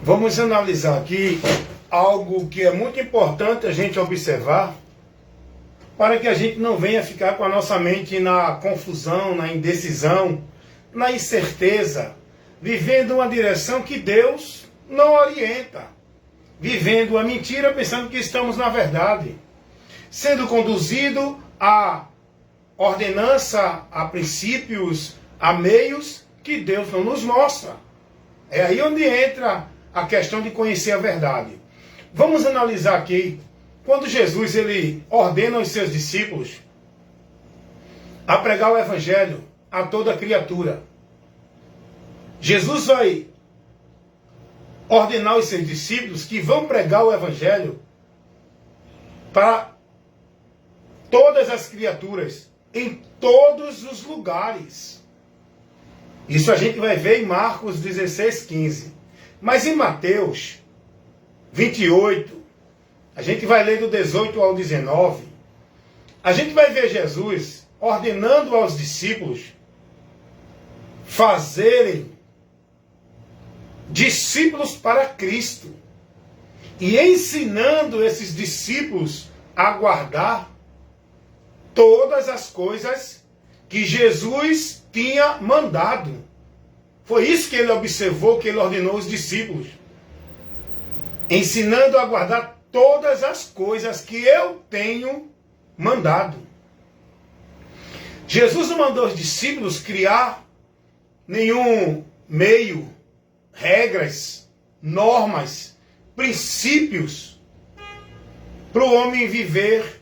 Vamos analisar aqui algo que é muito importante a gente observar para que a gente não venha ficar com a nossa mente na confusão, na indecisão, na incerteza, vivendo uma direção que Deus não orienta, vivendo a mentira pensando que estamos na verdade, sendo conduzido a ordenança, a princípios, a meios que Deus não nos mostra. É aí onde entra a questão de conhecer a verdade. Vamos analisar aqui, quando Jesus ele ordena aos seus discípulos a pregar o evangelho a toda criatura. Jesus vai ordenar aos seus discípulos que vão pregar o evangelho para todas as criaturas, em todos os lugares. Isso a gente vai ver em Marcos 16:15. Mas em Mateus 28, a gente vai ler do 18 ao 19, a gente vai ver Jesus ordenando aos discípulos fazerem discípulos para Cristo e ensinando esses discípulos a guardar todas as coisas que Jesus tinha mandado. Foi isso que ele observou, que ele ordenou aos discípulos. Ensinando a guardar todas as coisas que eu tenho mandado. Jesus não mandou os discípulos criar nenhum meio, regras, normas, princípios para o homem viver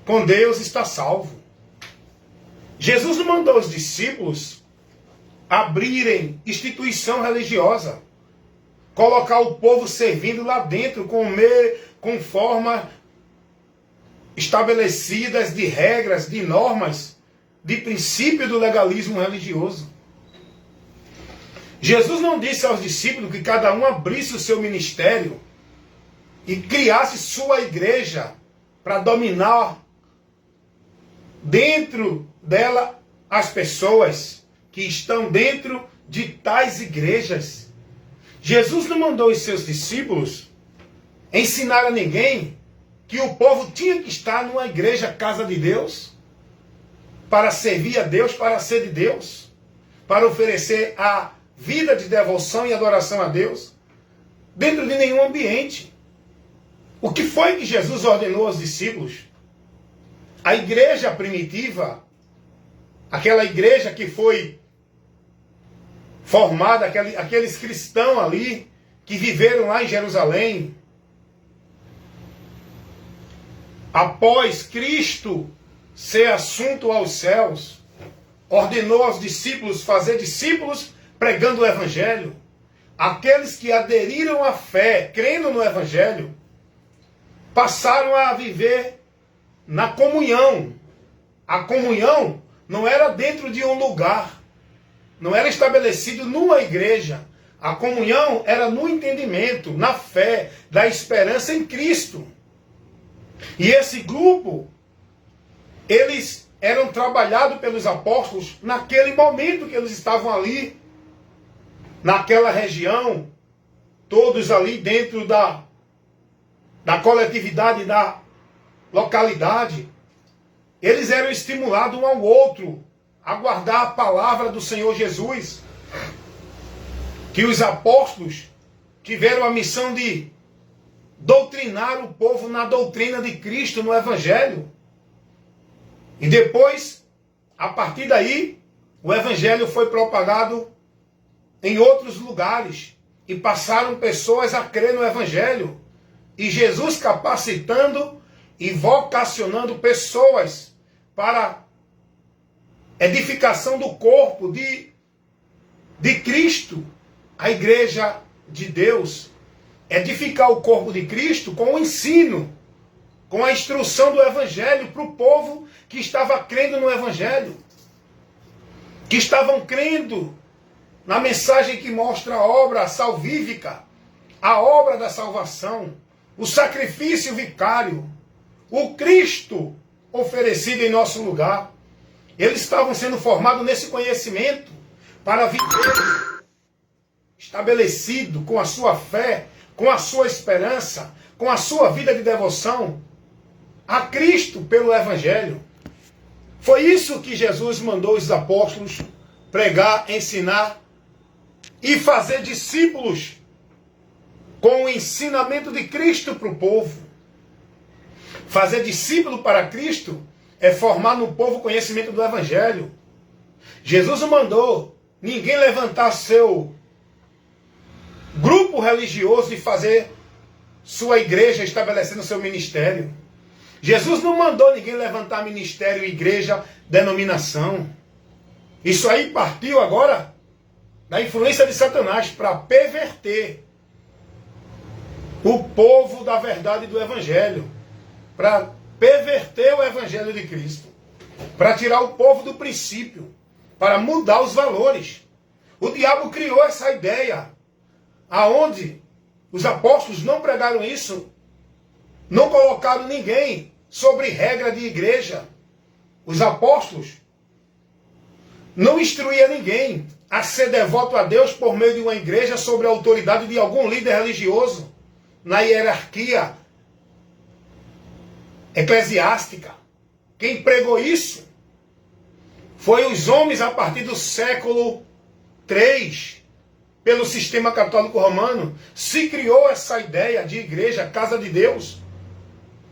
com Deus e estar salvo. Jesus não mandou os discípulos abrirem instituição religiosa, colocar o povo servindo lá dentro com formas estabelecidas de regras, de normas, de princípio do legalismo religioso. Jesus não disse aos discípulos que cada um abrisse o seu ministério e criasse sua igreja para dominar dentro dela as pessoas que estão dentro de tais igrejas. Jesus não mandou os seus discípulos ensinar a ninguém que o povo tinha que estar numa igreja, casa de Deus, para servir a Deus, para ser de Deus, para oferecer a vida de devoção e adoração a Deus, dentro de nenhum ambiente. O que foi que Jesus ordenou aos discípulos? A igreja primitiva, aquela igreja que foi formada, aqueles cristãos ali, que viveram lá em Jerusalém, após Cristo ser assunto aos céus, ordenou aos discípulos fazer discípulos pregando o evangelho. Aqueles que aderiram à fé, crendo no evangelho, passaram a viver na comunhão. A comunhão não era dentro de um lugar, não era estabelecido numa igreja. A comunhão era no entendimento, na fé, da esperança em Cristo. E esse grupo, eles eram trabalhados pelos apóstolos naquele momento que eles estavam ali, naquela região, todos ali dentro da coletividade, da localidade. Eles eram estimulados um ao outro a guardar a palavra do Senhor Jesus. Que os apóstolos tiveram a missão de doutrinar o povo na doutrina de Cristo, no Evangelho. E depois, a partir daí, o Evangelho foi propagado em outros lugares. E passaram pessoas a crer no Evangelho. E Jesus capacitando e vocacionando pessoas para edificação do corpo de Cristo, a igreja de Deus. Edificar o corpo de Cristo com o ensino, com a instrução do Evangelho para o povo que estava crendo no Evangelho, que estavam crendo na mensagem que mostra a obra salvífica, a obra da salvação, o sacrifício vicário, o Cristo oferecido em nosso lugar. Eles estavam sendo formados nesse conhecimento para viver estabelecido com a sua fé, com a sua esperança, com a sua vida de devoção a Cristo pelo Evangelho. Foi isso que Jesus mandou os apóstolos pregar, ensinar e fazer discípulos com o ensinamento de Cristo para o povo. Fazer discípulo para Cristo é formar no povo o conhecimento do Evangelho. Jesus não mandou ninguém levantar seu grupo religioso e fazer sua igreja estabelecendo seu ministério. Jesus não mandou ninguém levantar ministério, igreja, denominação. Isso aí partiu agora da influência de Satanás para perverter o povo da verdade do Evangelho, para perverter o Evangelho de Cristo, para tirar o povo do princípio, para mudar os valores. O diabo criou essa ideia, aonde os apóstolos não pregaram isso, não colocaram ninguém sobre regra de igreja. Os apóstolos não instruíam ninguém a ser devoto a Deus por meio de uma igreja sobre a autoridade de algum líder religioso, na hierarquia eclesiástica. Quem pregou isso foi os homens a partir do século III, pelo sistema católico romano. Se criou essa ideia de igreja, casa de Deus.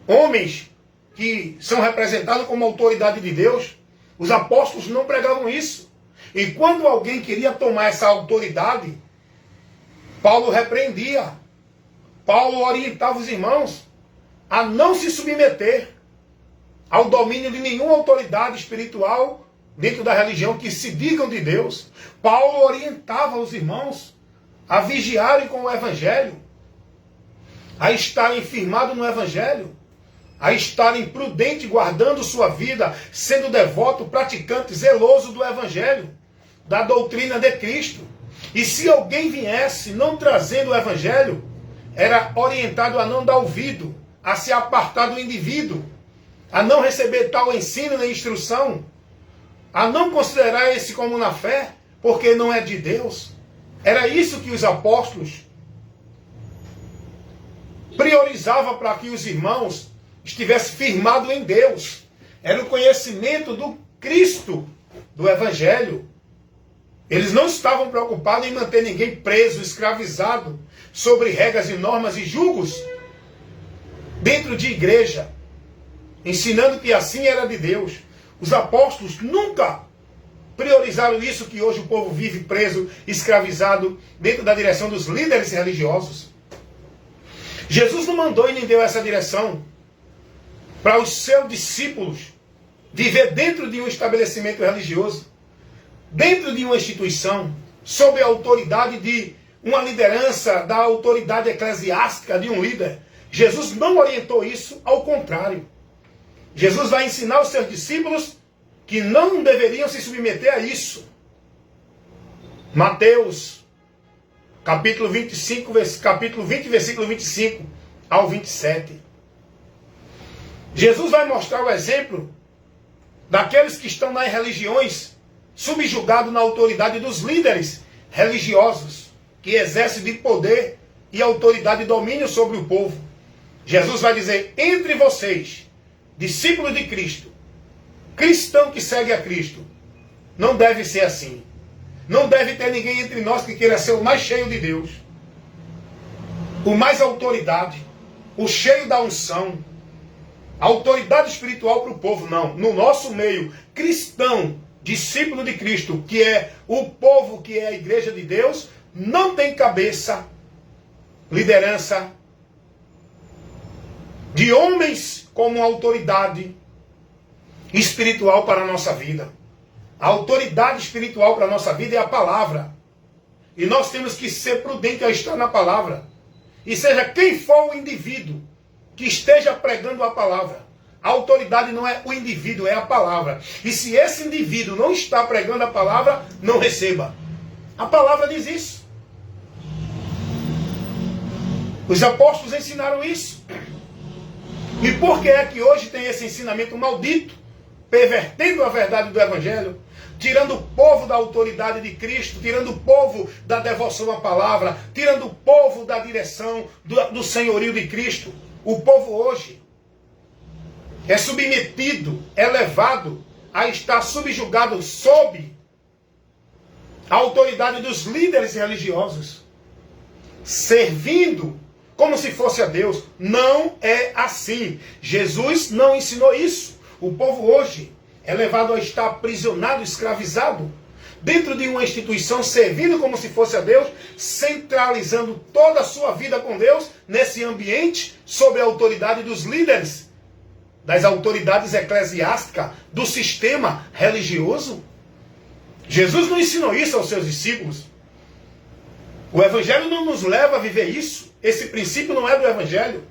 Homens que são representados como autoridade de Deus. Os apóstolos não pregavam isso. E quando alguém queria tomar essa autoridade, Paulo repreendia. Paulo orientava os irmãos a não se submeter ao domínio de nenhuma autoridade espiritual dentro da religião que se digam de Deus. Paulo orientava os irmãos a vigiarem com o Evangelho, a estarem firmados no Evangelho, a estarem prudentes, guardando sua vida, sendo devoto, praticante, zeloso do Evangelho, da doutrina de Cristo. E se alguém viesse não trazendo o Evangelho, era orientado a não dar ouvido, a se apartar do indivíduo, a não receber tal ensino nem instrução, a não considerar esse como na fé, porque não é de Deus. Era isso que os apóstolos priorizavam para que os irmãos estivessem firmados em Deus. Era o conhecimento do Cristo, do Evangelho. Eles não estavam preocupados em manter ninguém preso, escravizado, sobre regras e normas e julgos dentro de igreja, ensinando que assim era de Deus. Os apóstolos nunca priorizaram isso que hoje o povo vive preso, escravizado, dentro da direção dos líderes religiosos. Jesus não mandou e nem deu essa direção para os seus discípulos viver dentro de um estabelecimento religioso, dentro de uma instituição, sob a autoridade de uma liderança, da autoridade eclesiástica de um líder. Jesus não orientou isso, ao contrário. Jesus vai ensinar os seus discípulos que não deveriam se submeter a isso. Mateus, capítulo 20, versículo 25 ao 27. Jesus vai mostrar o exemplo daqueles que estão nas religiões, subjugados na autoridade dos líderes religiosos, que exercem de poder e autoridade e domínio sobre o povo. Jesus vai dizer: entre vocês, discípulos de Cristo, cristão que segue a Cristo, não deve ser assim. Não deve ter ninguém entre nós que queira ser o mais cheio de Deus, o mais autoridade, o cheio da unção, a autoridade espiritual para o povo. Não. No nosso meio, cristão, discípulo de Cristo, que é o povo, que é a igreja de Deus, não tem cabeça, liderança de homens como autoridade espiritual para a nossa vida. A autoridade espiritual para a nossa vida é a palavra. E nós temos que ser prudentes ao estar na palavra. E seja quem for o indivíduo que esteja pregando a palavra, a autoridade não é o indivíduo, é a palavra. E se esse indivíduo não está pregando a palavra, não receba. A palavra diz isso. Os apóstolos ensinaram isso. E por que é que hoje tem esse ensinamento maldito, pervertendo a verdade do Evangelho? tirando o povo da autoridade de Cristo, tirando o povo da devoção à palavra, tirando o povo da direção do senhorio de Cristo. O povo hoje é submetido, é levado a estar subjugado sob a autoridade dos líderes religiosos, servindo como se fosse a Deus. Não é assim. Jesus não ensinou isso. O povo hoje é levado a estar aprisionado, escravizado, dentro de uma instituição, servindo como se fosse a Deus, centralizando toda a sua vida com Deus, nesse ambiente, sob a autoridade dos líderes, das autoridades eclesiásticas, do sistema religioso. Jesus não ensinou isso aos seus discípulos. O Evangelho não nos leva a viver isso. Esse princípio não é do Evangelho.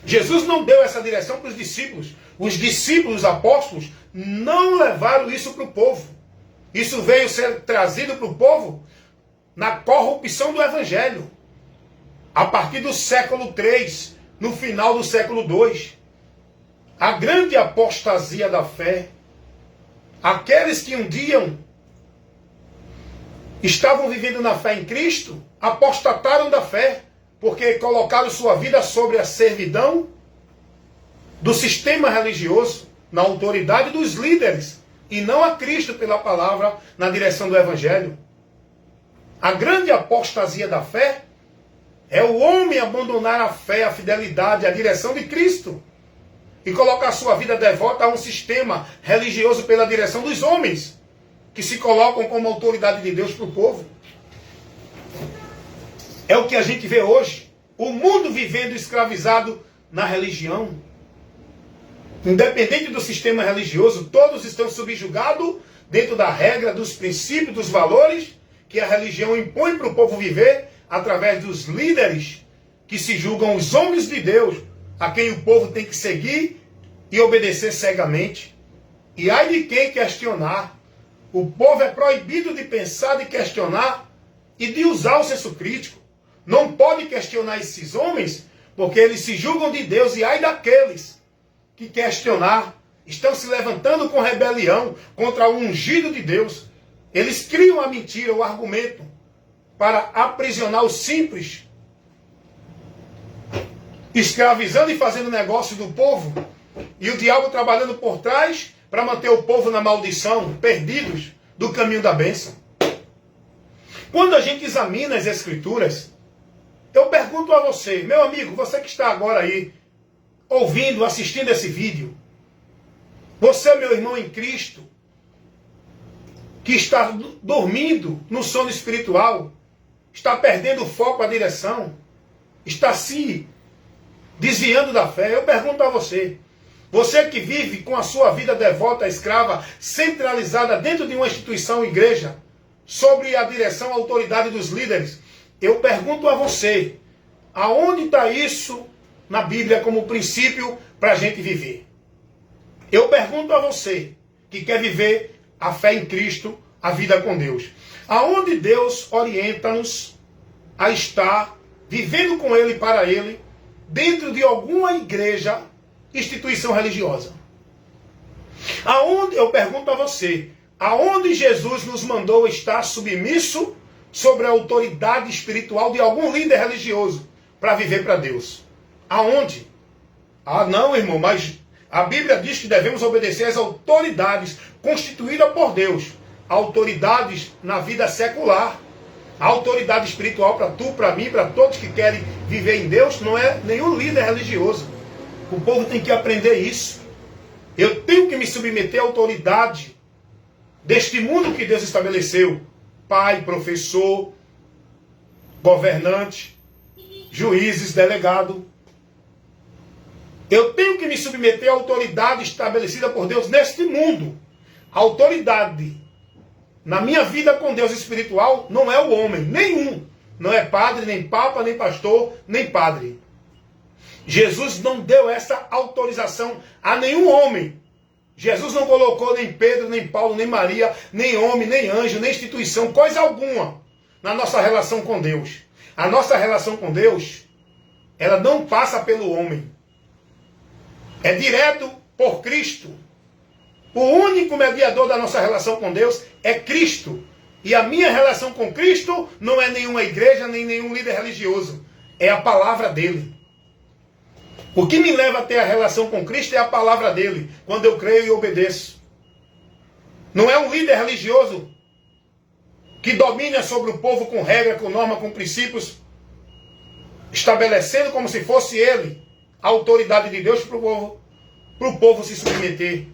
Jesus não deu essa direção para os discípulos. Os discípulos, os apóstolos, não levaram isso para o povo. Isso veio ser trazido para o povo na corrupção do Evangelho. A partir do século III, no final do século II. A grande apostasia da fé. Aqueles que um dia estavam vivendo na fé em Cristo, apostataram da fé, porque colocaram sua vida sobre a servidão do sistema religioso, na autoridade dos líderes, e não a Cristo pela palavra, na direção do Evangelho. A grande apostasia da fé é o homem abandonar a fé, a fidelidade, a direção de Cristo, e colocar sua vida devota a um sistema religioso pela direção dos homens, que se colocam como autoridade de Deus para o povo. É o que a gente vê hoje. O mundo vivendo escravizado na religião. Independente do sistema religioso, todos estão subjugados dentro da regra, dos princípios, dos valores que a religião impõe para o povo viver, através dos líderes que se julgam os homens de Deus, a quem o povo tem que seguir e obedecer cegamente. E ai de quem questionar. O povo é proibido de pensar, de questionar e de usar o senso crítico. Não pode questionar esses homens, porque eles se julgam de Deus, e ai daqueles que questionar, estão se levantando com rebelião contra o ungido de Deus. Eles criam a mentira, o argumento, para aprisionar os simples, escravizando e fazendo negócio do povo, e o diabo trabalhando por trás para manter o povo na maldição, perdidos do caminho da bênção. Quando a gente examina as Escrituras, eu pergunto a você, meu amigo, você que está agora aí, ouvindo, assistindo esse vídeo, você, meu irmão em Cristo, que está dormindo no sono espiritual, está perdendo o foco, a direção, está se desviando da fé, eu pergunto a você, você que vive com a sua vida devota, escrava, centralizada dentro de uma instituição, igreja, sobre a direção, a autoridade dos líderes, eu pergunto a você, aonde está isso na Bíblia como princípio para a gente viver? Eu pergunto a você, que quer viver a fé em Cristo, a vida com Deus, aonde Deus orienta-nos a estar vivendo com Ele e para Ele, dentro de alguma igreja, instituição religiosa? Aonde, eu pergunto a você, aonde Jesus nos mandou estar submisso sobre a autoridade espiritual de algum líder religioso para viver para Deus? Aonde? Ah, não, irmão, mas a Bíblia diz que devemos obedecer às autoridades constituídas por Deus, autoridades na vida secular. A autoridade espiritual para tu, para mim, para todos que querem viver em Deus, não é nenhum líder religioso. O povo tem que aprender isso. Eu tenho que me submeter à autoridade deste mundo que Deus estabeleceu. Pai, professor, governante, juízes, delegado. Eu tenho que me submeter à autoridade estabelecida por Deus neste mundo. A autoridade na minha vida com Deus espiritual não é o homem, nenhum. Não é padre, nem papa, nem pastor, nem padre. Jesus não deu essa autorização a nenhum homem. Jesus não colocou nem Pedro, nem Paulo, nem Maria, nem homem, nem anjo, nem instituição, coisa alguma na nossa relação com Deus. A nossa relação com Deus, ela não passa pelo homem. É direto por Cristo. O único mediador da nossa relação com Deus é Cristo. E a minha relação com Cristo não é nenhuma igreja, nem nenhum líder religioso. É a palavra dele. O que me leva a ter a relação com Cristo é a palavra dele, quando eu creio e obedeço. Não é um líder religioso que domina sobre o povo com regra, com norma, com princípios, estabelecendo como se fosse ele a autoridade de Deus para o povo se submeter.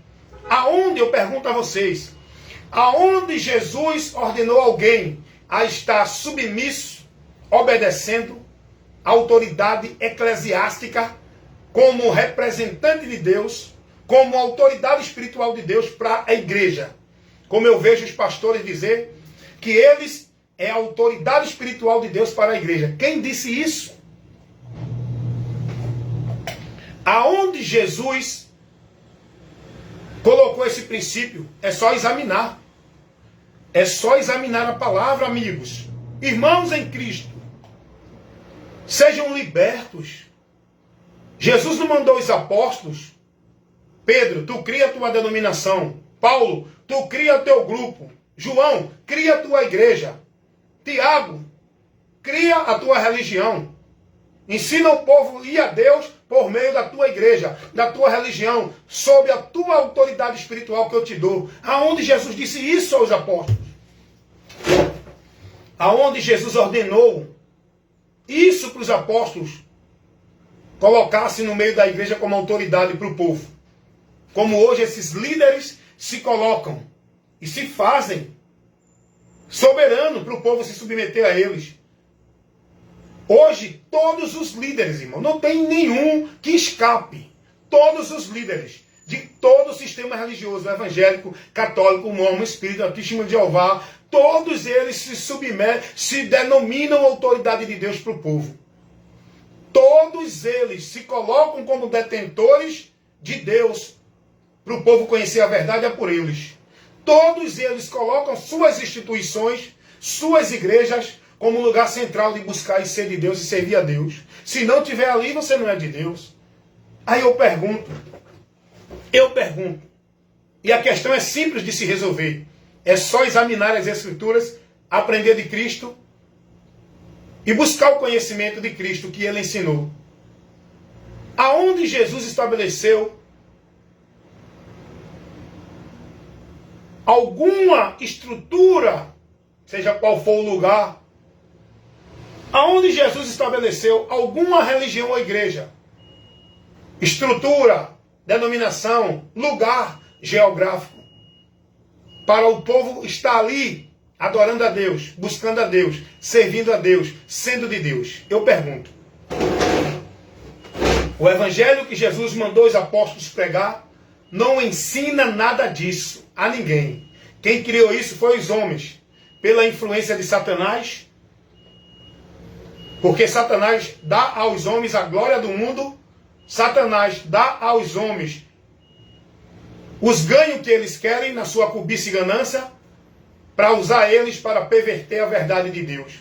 Aonde, eu pergunto a vocês, aonde Jesus ordenou alguém a estar submisso, obedecendo a autoridade eclesiástica como representante de Deus, como autoridade espiritual de Deus para a igreja? Como eu vejo os pastores dizer que eles é a autoridade espiritual de Deus para a igreja. Quem disse isso? Aonde Jesus colocou esse princípio? É só examinar. É só examinar a palavra, amigos. Irmãos em Cristo, sejam libertos. Jesus não mandou os apóstolos. Pedro, tu cria a tua denominação. Paulo, tu cria o teu grupo. João, cria a tua igreja. Tiago, cria a tua religião. Ensina o povo a ir a Deus por meio da tua igreja, da tua religião, sob a tua autoridade espiritual que eu te dou. Aonde Jesus disse isso aos apóstolos? Aonde Jesus ordenou isso para os apóstolos? Colocasse no meio da igreja como autoridade para o povo. Como hoje esses líderes se colocam e se fazem soberano para o povo se submeter a eles. Hoje, todos os líderes, irmão, não tem nenhum que escape. Todos os líderes de todo o sistema religioso, evangélico, católico, mormon, espírita, testemunho de Jeová, todos eles se submetem, se denominam autoridade de Deus para o povo. Todos eles se colocam como detentores de Deus para o povo conhecer a verdade, é por eles. Todos eles colocam suas instituições, suas igrejas, como lugar central de buscar e ser de Deus e servir a Deus. Se não tiver ali, você não é de Deus. Aí eu pergunto, e a questão é simples de se resolver. É só examinar as Escrituras, aprender de Cristo e buscar o conhecimento de Cristo que ele ensinou. Aonde Jesus estabeleceu alguma estrutura, seja qual for o lugar, aonde Jesus estabeleceu alguma religião ou igreja, estrutura, denominação, lugar geográfico, para o povo estar ali, adorando a Deus, buscando a Deus, servindo a Deus, sendo de Deus. Eu pergunto, o evangelho que Jesus mandou os apóstolos pregar não ensina nada disso a ninguém. Quem criou isso foi os homens, pela influência de Satanás, porque Satanás dá aos homens a glória do mundo, Satanás dá aos homens os ganhos que eles querem na sua cobiça e ganância, para usar eles para perverter a verdade de Deus.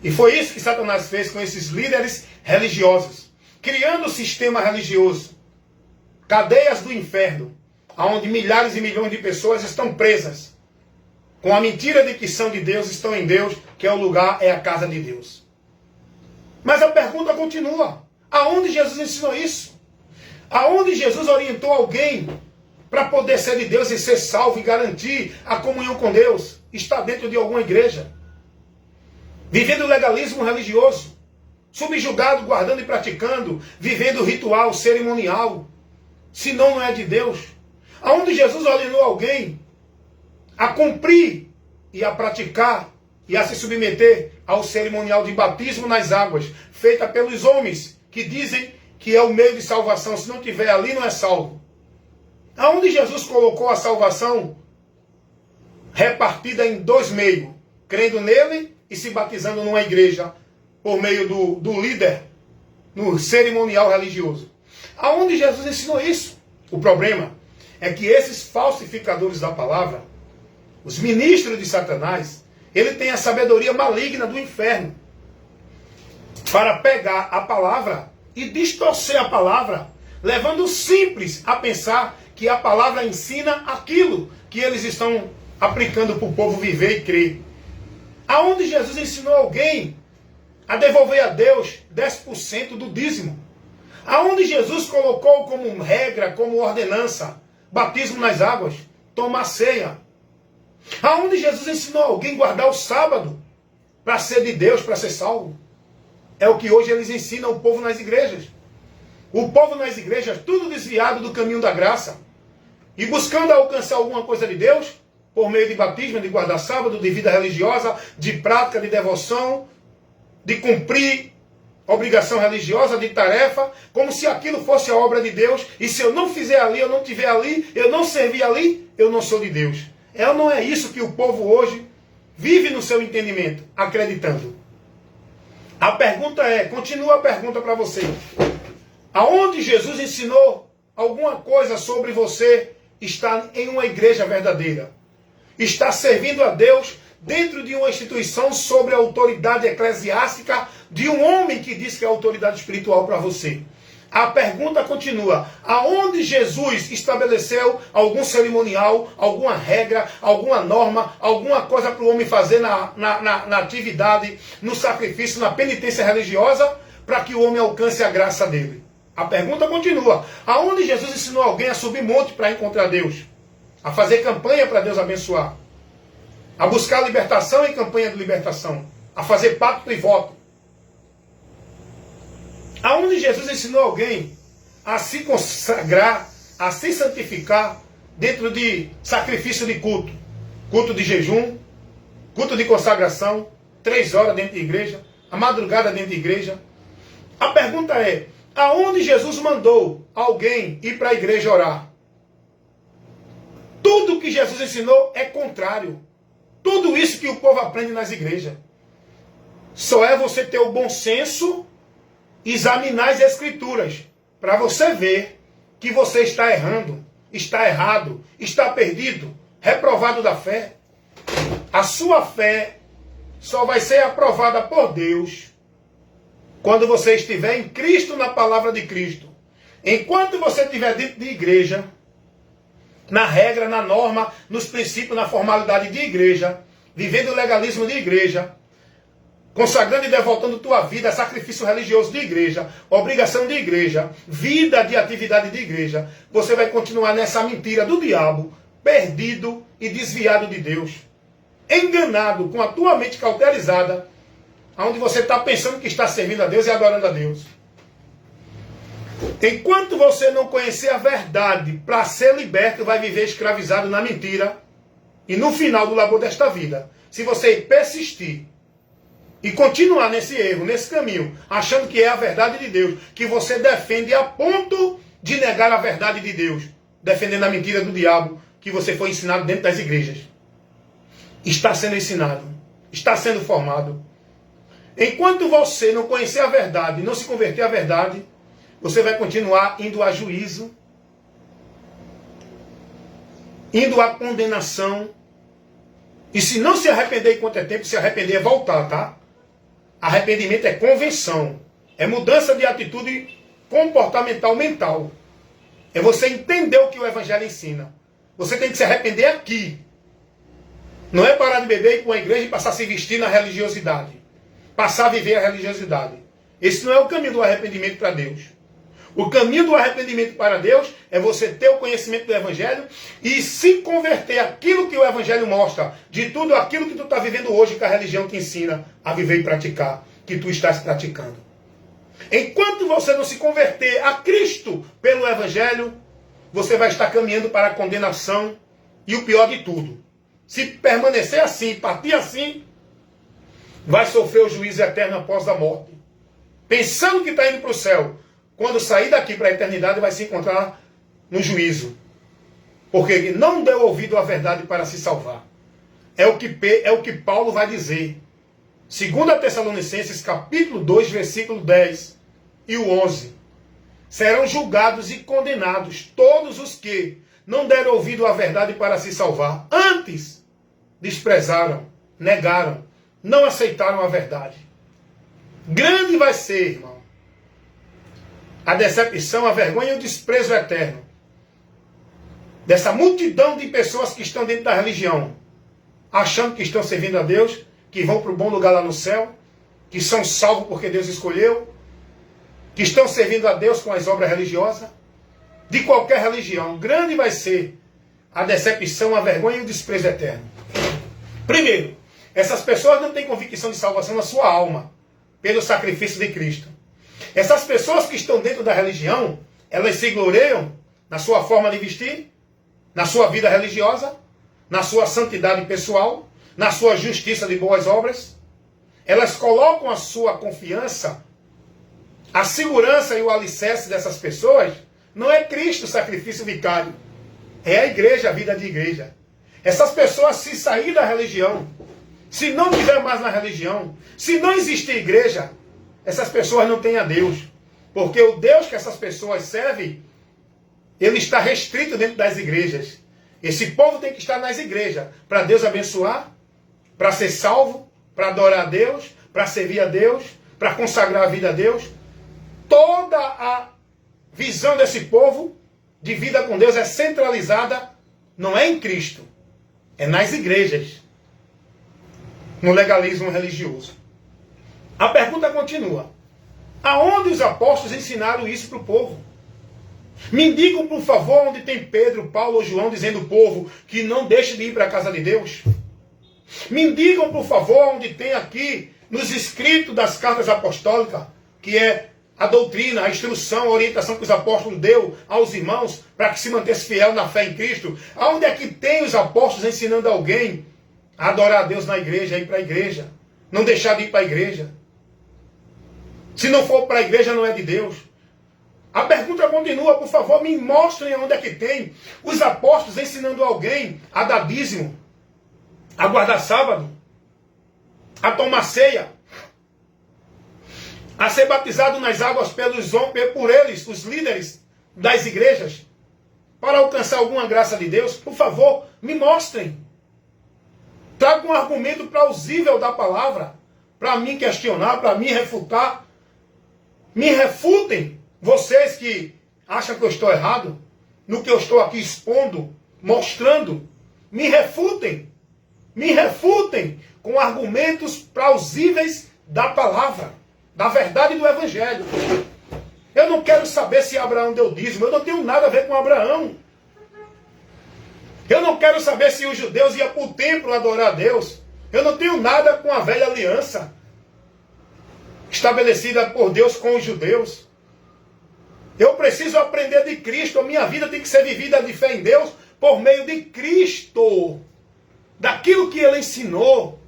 E foi isso que Satanás fez com esses líderes religiosos, criando um sistema religioso, cadeias do inferno, onde milhares e milhões de pessoas estão presas, com a mentira de que são de Deus, estão em Deus, que é o lugar, é a casa de Deus. Mas a pergunta continua. Aonde Jesus ensinou isso? Aonde Jesus orientou alguém para poder ser de Deus e ser salvo e garantir a comunhão com Deus? Está dentro de alguma igreja, vivendo o legalismo religioso, subjugado, guardando e praticando, vivendo ritual, cerimonial, senão não é de Deus. Aonde Jesus ordenou alguém a cumprir e a praticar e a se submeter ao cerimonial de batismo nas águas, feita pelos homens, que dizem que é o meio de salvação, se não tiver ali não é salvo. Aonde Jesus colocou a salvação repartida em dois meios, crendo nele e se batizando numa igreja, por meio do líder, no cerimonial religioso. Aonde Jesus ensinou isso? O problema é que esses falsificadores da palavra, os ministros de Satanás, ele tem a sabedoria maligna do inferno para pegar a palavra e distorcer a palavra, levando o simples a pensar que a palavra ensina aquilo que eles estão aplicando para o povo viver e crer. Aonde Jesus ensinou alguém a devolver a Deus 10% do dízimo. Aonde Jesus colocou como regra, como ordenança, batismo nas águas, tomar ceia. Aonde Jesus ensinou alguém a guardar o sábado para ser de Deus, para ser salvo. É o que hoje eles ensinam o povo nas igrejas. O povo nas igrejas, tudo desviado do caminho da graça. E buscando alcançar alguma coisa de Deus, por meio de batismo, de guardar sábado, de vida religiosa, de prática, de devoção, de cumprir obrigação religiosa, de tarefa, como se aquilo fosse a obra de Deus. E se eu não fizer ali, eu não tiver ali, eu não servir ali, eu não sou de Deus. É ou não é isso que o povo hoje vive no seu entendimento, acreditando? A pergunta é, continua a pergunta para você. Aonde Jesus ensinou alguma coisa sobre você estar em uma igreja verdadeira? Está servindo a Deus dentro de uma instituição sobre a autoridade eclesiástica de um homem que diz que é autoridade espiritual para você. A pergunta continua. Aonde Jesus estabeleceu algum cerimonial, alguma regra, alguma norma, alguma coisa para o homem fazer na atividade, no sacrifício, na penitência religiosa, para que o homem alcance a graça dele? A pergunta continua. Aonde Jesus ensinou alguém a subir monte para encontrar Deus? A fazer campanha para Deus abençoar? A buscar libertação e campanha de libertação? A fazer pacto e voto? Aonde Jesus ensinou alguém a se consagrar, a se santificar dentro de sacrifício de culto? Culto de jejum, culto de consagração, 3 horas dentro de igreja, a madrugada dentro de igreja. A pergunta é, aonde Jesus mandou alguém ir para a igreja orar? Tudo que Jesus ensinou é contrário. Tudo isso que o povo aprende nas igrejas. Só é você ter o bom senso, examinar as escrituras, para você ver que você está errando, está errado, está perdido, reprovado da fé. A sua fé só vai ser aprovada por Deus quando você estiver em Cristo, na palavra de Cristo. Enquanto você estiver dentro de igreja, na regra, na norma, nos princípios, na formalidade de igreja, vivendo o legalismo de igreja, consagrando e devotando tua vida a sacrifício religioso de igreja, obrigação de igreja, vida de atividade de igreja, você vai continuar nessa mentira do diabo, perdido e desviado de Deus. Enganado, com a tua mente cauterizada, onde você está pensando que está servindo a Deus e adorando a Deus. Enquanto você não conhecer a verdade, para ser liberto, vai viver escravizado na mentira. E no final do labor desta vida, se você persistir e continuar nesse erro, nesse caminho, achando que é a verdade de Deus, que você defende a ponto de negar a verdade de Deus, defendendo a mentira do diabo que você foi ensinado dentro das igrejas. Está sendo ensinado, está sendo formado. Enquanto você não conhecer a verdade e não se converter à verdade, você vai continuar indo a juízo, indo à condenação. E se não se arrepender enquanto é tempo, se arrepender é voltar, tá? Arrependimento é convenção. É mudança de atitude comportamental mental. É você entender o que o Evangelho ensina. Você tem que se arrepender aqui. Não é parar de beber e ir para uma igreja e passar a se vestir na religiosidade. Passar a viver a religiosidade. Esse não é o caminho do arrependimento para Deus. O caminho do arrependimento para Deus é você ter o conhecimento do Evangelho e se converter àquilo que o Evangelho mostra, de tudo aquilo que tu está vivendo hoje, que a religião te ensina a viver e praticar, que tu estás praticando. Enquanto você não se converter a Cristo pelo Evangelho, você vai estar caminhando para a condenação e o pior de tudo. Se permanecer assim, partir assim, vai sofrer o juízo eterno após a morte. Pensando que está indo para o céu, quando sair daqui para a eternidade, vai se encontrar no juízo. Porque não deu ouvido à verdade para se salvar. É o que Paulo vai dizer. 2 Tessalonicenses, capítulo 2, versículo 10 e o 11. Serão julgados e condenados todos os que não deram ouvido à verdade para se salvar. Antes, desprezaram, negaram, não aceitaram a verdade. Grande vai ser, irmão, a decepção, a vergonha e o desprezo eterno. dessa multidão de pessoas que estão dentro da religião, achando que estão servindo a Deus, que vão para o bom lugar lá no céu, que são salvos porque Deus escolheu, que estão servindo a Deus com as obras religiosas, de qualquer religião, grande vai ser a decepção, a vergonha e o desprezo eterno. Primeiro, essas pessoas não têm convicção de salvação na sua alma, pelo sacrifício de Cristo. Essas pessoas que estão dentro da religião, elas se gloriam na sua forma de vestir, na sua vida religiosa, na sua santidade pessoal, na sua justiça de boas obras. Elas colocam a sua confiança, a segurança e o alicerce dessas pessoas não é Cristo, o sacrifício vicário. É a igreja, a vida de igreja. Essas pessoas, se sair da religião, se não viver mais na religião, se não existir igreja, essas pessoas não têm a Deus. Porque o Deus que essas pessoas servem, ele está restrito dentro das igrejas. Esse povo tem que estar nas igrejas para Deus abençoar, para ser salvo, para adorar a Deus, para servir a Deus, para consagrar a vida a Deus. Toda a visão desse povo de vida com Deus é centralizada, não é em Cristo, é nas igrejas, no legalismo religioso. A pergunta continua: aonde os apóstolos ensinaram isso para o povo? Me digam, por favor, onde tem Pedro, Paulo ou João dizendo ao povo que não deixe de ir para a casa de Deus? Me digam, por favor, onde tem aqui, nos escritos das cartas apostólicas, que é a doutrina, a instrução, a orientação que os apóstolos deu aos irmãos para que se mantesse fiel na fé em Cristo. Aonde é que tem os apóstolos ensinando alguém a adorar a Deus na igreja, a ir para a igreja? Não deixar de ir para a igreja. Se não for para a igreja, não é de Deus. A pergunta continua, por favor, me mostrem onde é que tem os apóstolos ensinando alguém a dar dízimo, a guardar sábado, a tomar ceia, a ser batizado nas águas por eles, os líderes das igrejas, para alcançar alguma graça de Deus. Por favor, me mostrem. Traga um argumento plausível da palavra, para mim questionar, para mim refutar. Me refutem, vocês que acham que eu estou errado, no que eu estou aqui expondo, mostrando. Me refutem com argumentos plausíveis da palavra, da verdade do Evangelho. Eu não quero saber se Abraão deu dízimo, eu não tenho nada a ver com Abraão. Eu não quero saber se os judeus iam para o templo adorar a Deus. Eu não tenho nada com a velha aliança estabelecida por Deus com os judeus. Eu preciso aprender de Cristo. A minha vida tem que ser vivida de fé em Deus por meio de Cristo. Daquilo que Ele ensinou.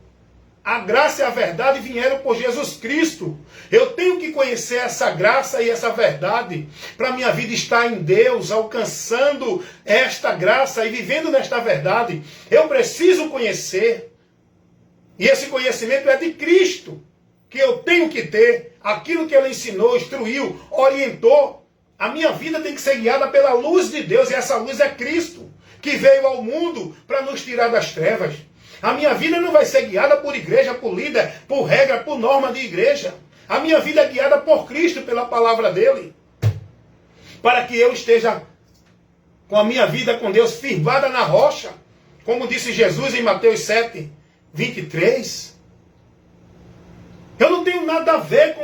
A graça e a verdade vieram por Jesus Cristo. Eu tenho que conhecer essa graça e essa verdade para minha vida estar em Deus, alcançando esta graça e vivendo nesta verdade. Eu preciso conhecer. E esse conhecimento é de Cristo, que eu tenho que ter. Aquilo que Ele ensinou, instruiu, orientou. A minha vida tem que ser guiada pela luz de Deus, e essa luz é Cristo, que veio ao mundo para nos tirar das trevas. A minha vida não vai ser guiada por igreja, por líder, por regra, por norma de igreja. A minha vida é guiada por Cristo, pela palavra dele. Para que eu esteja com a minha vida com Deus firmada na rocha. Como disse Jesus em Mateus 7, 23. Eu não tenho nada a ver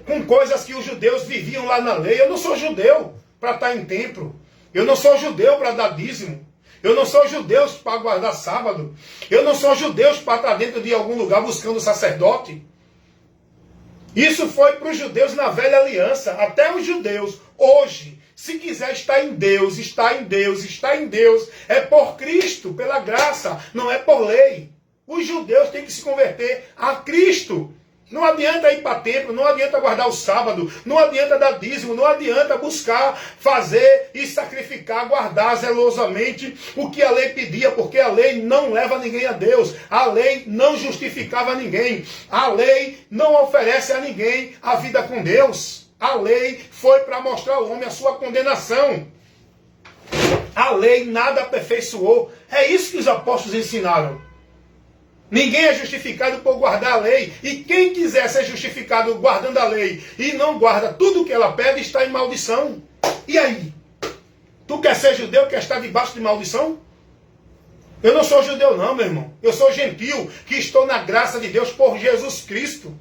com coisas que os judeus viviam lá na lei. Eu não sou judeu para estar em templo. Eu não sou judeu para dar dízimo. Eu não sou judeu para guardar sábado. Eu não sou judeu para estar dentro de algum lugar buscando sacerdote. Isso foi para os judeus na velha aliança. Até os judeus, hoje, se quiser estar em Deus, está em Deus, está em Deus. É por Cristo, pela graça, não é por lei. Os judeus têm que se converter a Cristo. Não adianta ir para templo, não adianta guardar o sábado, não adianta dar dízimo, não adianta buscar, fazer e sacrificar, guardar zelosamente o que a lei pedia, porque a lei não leva ninguém a Deus, a lei não justificava ninguém, a lei não oferece a ninguém a vida com Deus. A lei foi para mostrar ao homem a sua condenação. A lei nada aperfeiçoou. É isso que os apóstolos ensinaram. Ninguém é justificado por guardar a lei. E quem quiser ser justificado guardando a lei e não guarda tudo o que ela pede, está em maldição. E aí? Tu quer ser judeu, quer estar debaixo de maldição? Eu não sou judeu não, meu irmão. Eu sou gentil, que estou na graça de Deus por Jesus Cristo.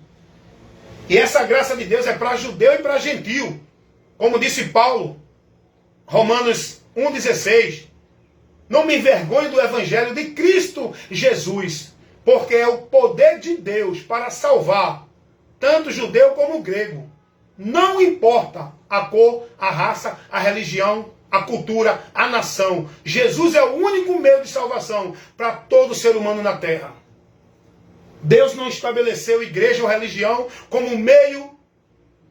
E essa graça de Deus é para judeu e para gentil. Como disse Paulo, Romanos 1,16. Não me envergonhe do evangelho de Cristo Jesus, porque é o poder de Deus para salvar tanto judeu como grego. Não importa a cor, a raça, a religião, a cultura, a nação. Jesus é o único meio de salvação para todo ser humano na terra. Deus não estabeleceu igreja ou religião como meio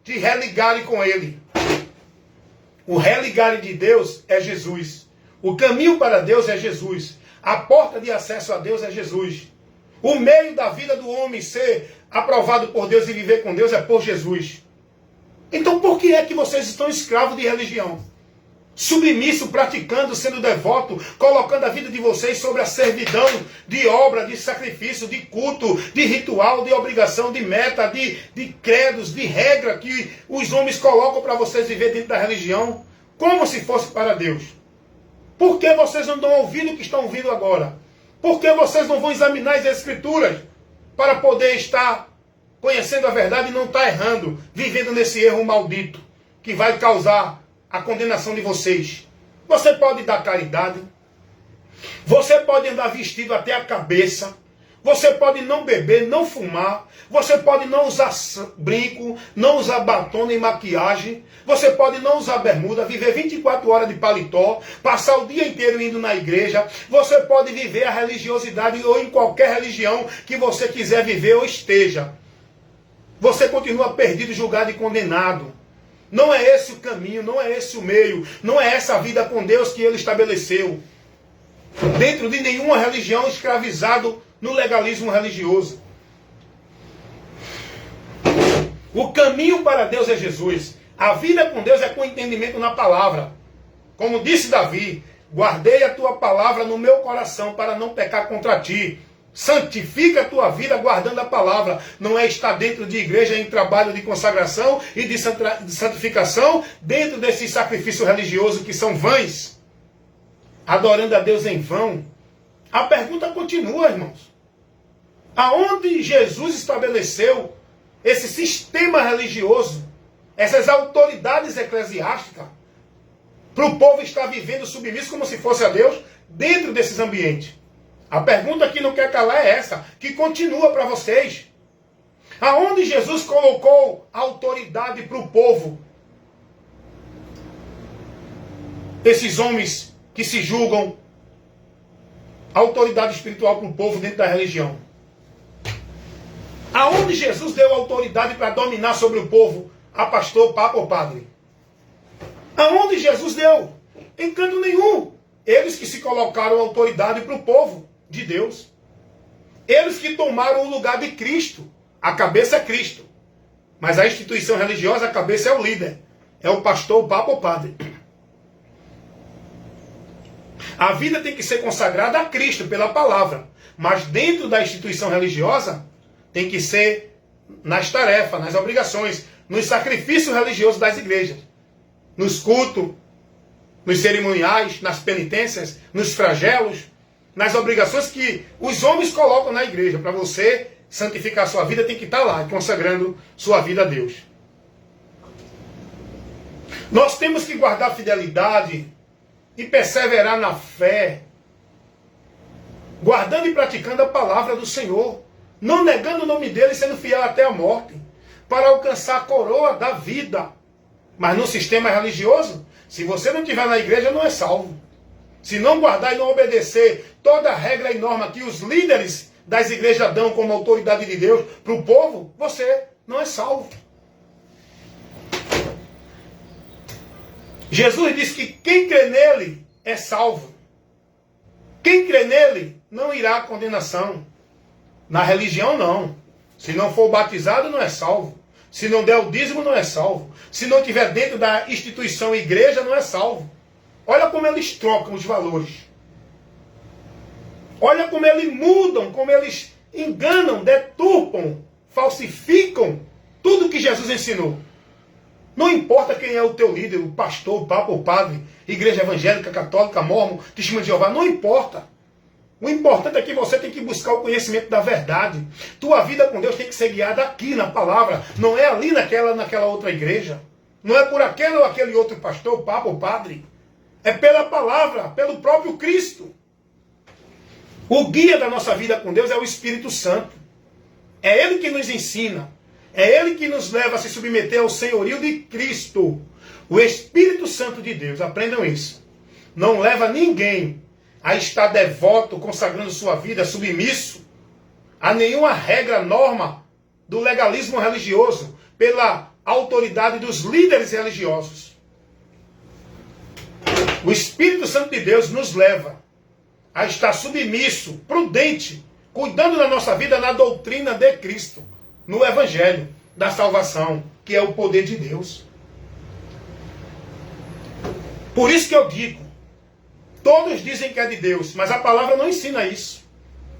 de religar com Ele. O religar de Deus é Jesus. O caminho para Deus é Jesus. A porta de acesso a Deus é Jesus. O meio da vida do homem ser aprovado por Deus e viver com Deus é por Jesus. Então por que é que vocês estão escravos de religião? Submisso, praticando, sendo devoto, colocando a vida de vocês sobre a servidão de obra, de sacrifício, de culto, de ritual, de obrigação, de meta, de credos, de regra que os homens colocam para vocês viver dentro da religião, como se fosse para Deus. Por que vocês não estão ouvindo o que estão ouvindo agora? Por que vocês não vão examinar as Escrituras para poder estar conhecendo a verdade e não estar errando, vivendo nesse erro maldito que vai causar a condenação de vocês? Você pode dar caridade, você pode andar vestido até a cabeça, você pode não beber, não fumar, você pode não usar brinco, não usar batom nem maquiagem, você pode não usar bermuda, viver 24 horas de paletó, passar o dia inteiro indo na igreja, você pode viver a religiosidade ou em qualquer religião que você quiser viver ou esteja. Você continua perdido, julgado e condenado. Não é esse o caminho, não é esse o meio, não é essa a vida com Deus que Ele estabeleceu. Dentro de nenhuma religião, escravizado no legalismo religioso. O caminho para Deus é Jesus. A vida com Deus é com entendimento na palavra. Como disse Davi, guardei a tua palavra no meu coração para não pecar contra ti. Santifica a tua vida guardando a palavra. Não é estar dentro de igreja em trabalho de consagração e de santificação, dentro desse sacrifício religioso que são vãs, adorando a Deus em vão. A pergunta continua, irmãos. Aonde Jesus estabeleceu esse sistema religioso, essas autoridades eclesiásticas, para o povo estar vivendo submisso como se fosse a Deus, dentro desses ambientes? A pergunta que não quer calar é essa, que continua para vocês. Aonde Jesus colocou autoridade para o povo? Esses homens que se julgam autoridade espiritual para o povo dentro da religião. Aonde Jesus deu autoridade para dominar sobre o povo, a pastor, papa ou padre? Aonde Jesus deu? Em canto nenhum. Eles que se colocaram autoridade para o povo de Deus. Eles que tomaram o lugar de Cristo. A cabeça é Cristo. Mas a instituição religiosa, a cabeça é o líder. É o pastor, o papa ou padre. A vida tem que ser consagrada a Cristo pela palavra. Mas dentro da instituição religiosa, tem que ser nas tarefas, nas obrigações, nos sacrifícios religiosos das igrejas. Nos cultos, nos cerimoniais, nas penitências, nos flagelos, nas obrigações que os homens colocam na igreja. Para você santificar sua vida, tem que estar lá, consagrando sua vida a Deus. Nós temos que guardar fidelidade e perseverar na fé, guardando e praticando a palavra do Senhor, não negando o nome dele e sendo fiel até a morte, para alcançar a coroa da vida. Mas no sistema religioso, se você não estiver na igreja, não é salvo. Se não guardar e não obedecer toda a regra e norma que os líderes das igrejas dão como autoridade de Deus para o povo, você não é salvo. Jesus disse que quem crê nele é salvo. Quem crê nele não irá à condenação. Na religião, não. Se não for batizado, não é salvo. Se não der o dízimo, não é salvo. Se não estiver dentro da instituição igreja, não é salvo. Olha como eles trocam os valores. Olha como eles mudam, como eles enganam, deturpam, falsificam tudo que Jesus ensinou. Não importa quem é o teu líder, o pastor, o papa ou o padre. igreja evangélica, católica, mormon, testemunha de Jeová, não importa. O importante é que você tem que buscar o conhecimento da verdade. Tua vida com Deus tem que ser guiada aqui na palavra, não é ali naquela outra igreja. Não é por aquele ou aquele outro pastor, papa ou padre. É pela palavra, pelo próprio Cristo. O guia da nossa vida com Deus é o Espírito Santo. É Ele que nos ensina. É Ele que nos leva a se submeter ao senhorio de Cristo. O Espírito Santo de Deus, aprendam isso, não leva ninguém a estar devoto, consagrando sua vida, submisso a nenhuma regra, norma do legalismo religioso, pela autoridade dos líderes religiosos. O Espírito Santo de Deus nos leva a estar submisso, prudente, cuidando da nossa vida na doutrina de Cristo, no Evangelho da salvação, que é o poder de Deus. Por isso que eu digo, todos dizem que é de Deus, mas a palavra não ensina isso.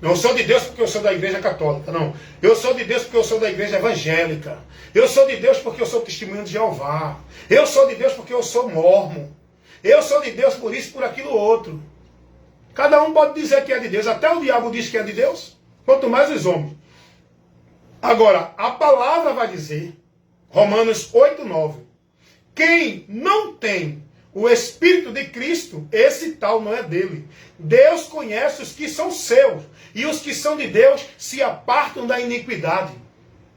Eu sou de Deus porque eu sou da igreja católica, não. Eu sou de Deus porque eu sou da igreja evangélica. Eu sou de Deus porque eu sou testemunho de Jeová. Eu sou de Deus porque eu sou mormon. Eu sou de Deus por isso, por aquilo outro. Cada um pode dizer que é de Deus. Até o diabo diz que é de Deus. Quanto mais os homens. Agora, a palavra vai dizer, Romanos 8:9, quem não tem o Espírito de Cristo, esse tal não é dele. Deus conhece os que são seus, e os que são de Deus se apartam da iniquidade.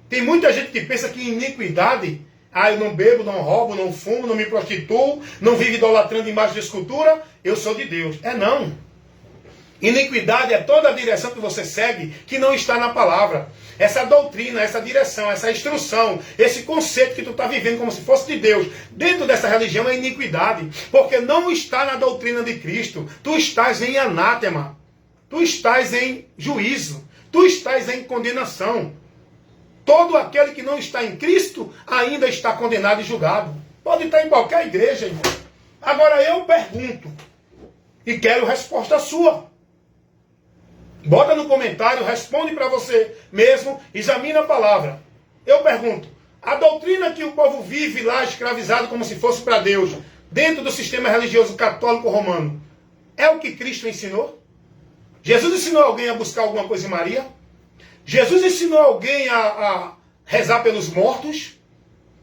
Tem muita gente que pensa que iniquidade, eu não bebo, não roubo, não fumo, não me prostituo, não vivo idolatrando imagem de escultura, eu sou de Deus. Não. Iniquidade é toda a direção que você segue que não está na palavra. Essa doutrina, essa direção, essa instrução, esse conceito que tu está vivendo como se fosse de Deus, dentro dessa religião é iniquidade, porque não está na doutrina de Cristo. Tu estás em anátema, tu estás em juízo, tu estás em condenação. Todo aquele que não está em Cristo ainda está condenado e julgado. Pode estar em qualquer igreja, irmão. Agora eu pergunto, e quero resposta sua. Bota no comentário, responde para você mesmo, examina a palavra. Eu pergunto, a doutrina que o povo vive lá escravizado como se fosse para Deus, dentro do sistema religioso católico romano, é o que Cristo ensinou? Jesus ensinou alguém a buscar alguma coisa em Maria? Jesus ensinou alguém a rezar pelos mortos?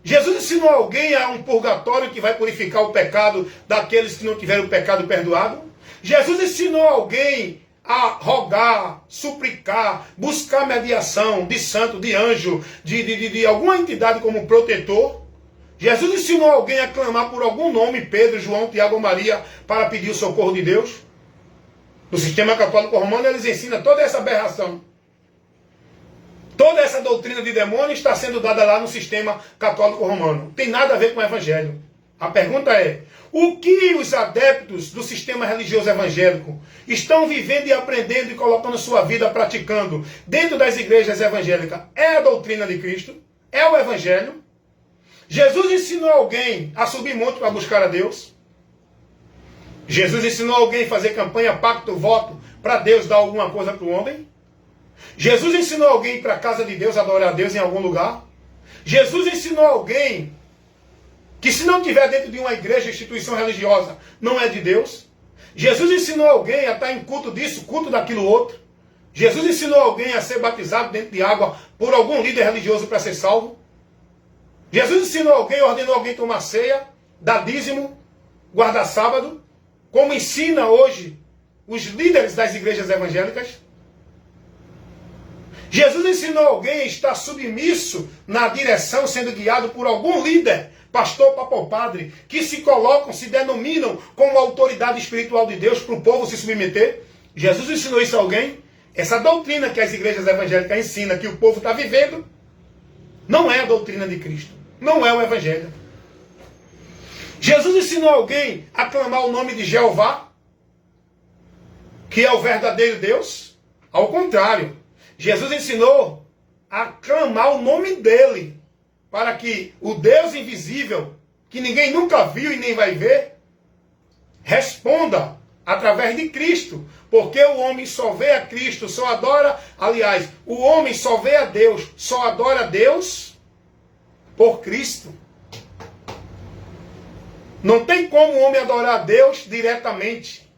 Jesus ensinou alguém a um purgatório que vai purificar o pecado daqueles que não tiveram o pecado perdoado? Jesus ensinou alguém a rogar, suplicar, buscar mediação de santo, de anjo, de alguma entidade como protetor? Jesus ensinou alguém a clamar por algum nome, Pedro, João, Tiago ou Maria, para pedir o socorro de Deus? No sistema católico romano eles ensinam toda essa aberração. Toda essa doutrina de demônio está sendo dada lá no sistema católico romano. Não tem nada a ver com o evangelho. A pergunta é, o que os adeptos do sistema religioso evangélico estão vivendo e aprendendo e colocando sua vida praticando dentro das igrejas evangélicas? É a doutrina de Cristo? É o evangelho? Jesus ensinou alguém a subir monte para buscar a Deus? Jesus ensinou alguém a fazer campanha, pacto, voto, para Deus dar alguma coisa para o homem? Jesus ensinou alguém para a casa de Deus adorar a Deus em algum lugar? Jesus ensinou alguém que se não estiver dentro de uma igreja, instituição religiosa, não é de Deus? Jesus ensinou alguém a estar em culto disso, culto daquilo outro? Jesus ensinou alguém a ser batizado dentro de água por algum líder religioso para ser salvo? Jesus ensinou alguém, ordenou alguém tomar ceia, dar dízimo, guardar sábado, como ensina hoje os líderes das igrejas evangélicas? Jesus ensinou alguém a estar submisso na direção, sendo guiado por algum líder, pastor, papa ou padre, que se colocam, se denominam como autoridade espiritual de Deus para o povo se submeter? Jesus ensinou isso a alguém? Essa doutrina que as igrejas evangélicas ensinam, que o povo está vivendo, não é a doutrina de Cristo. Não é o evangelho. Jesus ensinou alguém a clamar o nome de Jeová, que é o verdadeiro Deus? Ao contrário. Jesus ensinou a clamar o nome dele, para que o Deus invisível, que ninguém nunca viu e nem vai ver, responda através de Cristo. Porque o homem só vê a Cristo, só adora, aliás, o homem só vê a Deus, só adora a Deus por Cristo. Não tem como o homem adorar a Deus diretamente.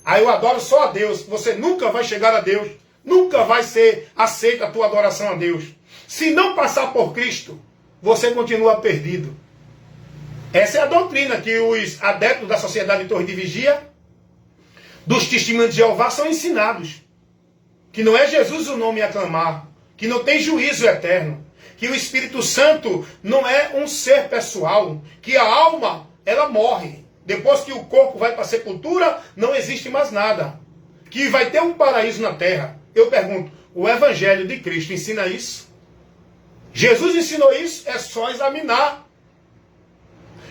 Aí eu adoro só a Deus. Você nunca vai chegar a Deus. Nunca vai ser aceita a tua adoração a Deus. Se não passar por Cristo, você continua perdido. Essa é a doutrina que os adeptos da Sociedade de Torre de Vigia, dos Testemunhos de Jeová, são ensinados. Que não é Jesus o nome a clamar. Que não tem juízo eterno. Que o Espírito Santo não é um ser pessoal. Que a alma, ela morre. Depois que o corpo vai para a sepultura, não existe mais nada. Que vai ter um paraíso na terra. Eu pergunto, o Evangelho de Cristo ensina isso? Jesus ensinou isso? É só examinar.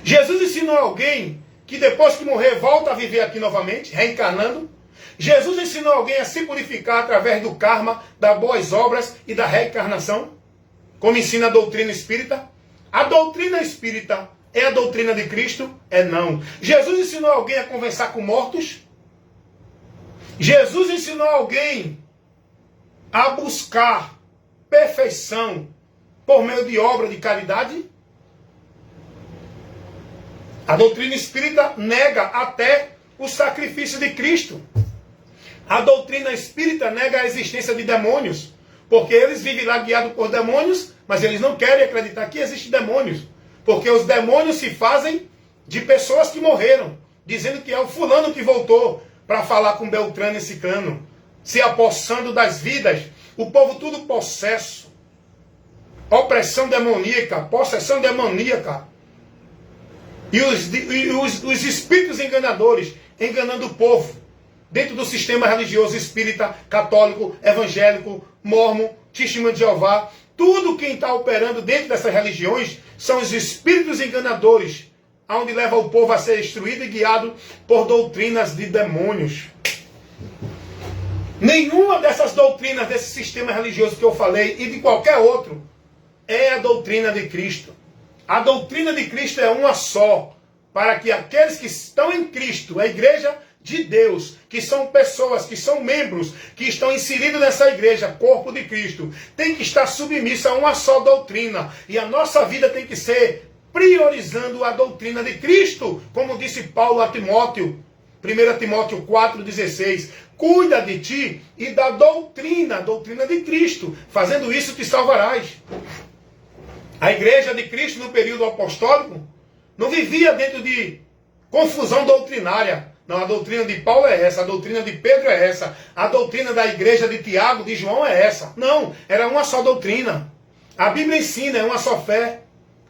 Jesus ensinou alguém que depois que morrer volta a viver aqui novamente, reencarnando? Jesus ensinou alguém a se purificar através do karma, das boas obras e da reencarnação? Como ensina a doutrina espírita? A doutrina espírita é a doutrina de Cristo? É não. Jesus ensinou alguém a conversar com mortos? Jesus ensinou alguém a buscar perfeição por meio de obra de caridade? A doutrina espírita nega até o sacrifício de Cristo. A doutrina espírita nega a existência de demônios, porque eles vivem lá guiados por demônios, mas eles não querem acreditar que existem demônios, porque os demônios se fazem de pessoas que morreram, dizendo que é o fulano que voltou para falar com Beltrano e Ciclano, se apossando das vidas, o povo tudo possesso, opressão demoníaca, possessão demoníaca, e os espíritos enganadores enganando o povo, dentro do sistema religioso espírita, católico, evangélico, mormon, testemunho de Jeová. Tudo quem está operando dentro dessas religiões são os espíritos enganadores, aonde leva o povo a ser instruído e guiado por doutrinas de demônios. Nenhuma dessas doutrinas desse sistema religioso que eu falei e de qualquer outro é a doutrina de Cristo. A doutrina de Cristo é uma só, para que aqueles que estão em Cristo, a igreja de Deus, que são pessoas, que são membros, que estão inseridos nessa igreja, corpo de Cristo, tem que estar submisso a uma só doutrina. E a nossa vida tem que ser priorizando a doutrina de Cristo, como disse Paulo a Timóteo, 1 Timóteo 4,16. Cuida de ti e da doutrina de Cristo. Fazendo isso te salvarás. A igreja de Cristo no período apostólico não vivia dentro de confusão doutrinária. Não, a doutrina de Paulo é essa, a doutrina de Pedro é essa, a doutrina da igreja de Tiago, de João é essa. Não, era uma só doutrina. A Bíblia ensina, é uma só fé,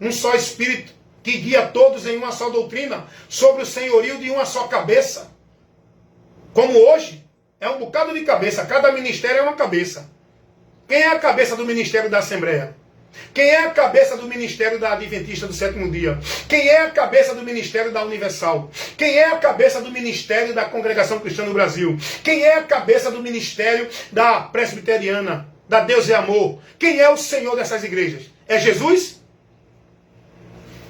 um só Espírito, que guia todos em uma só doutrina, sobre o senhorio de uma só cabeça. Como hoje, é um bocado de cabeça, cada ministério é uma cabeça. Quem é a cabeça do ministério da Assembleia? Quem é a cabeça do ministério da Adventista do Sétimo Dia? Quem é a cabeça do ministério da Universal? Quem é a cabeça do ministério da Congregação Cristã no Brasil? Quem é a cabeça do ministério da Presbiteriana, da Deus e Amor? Quem é o Senhor dessas igrejas? É Jesus?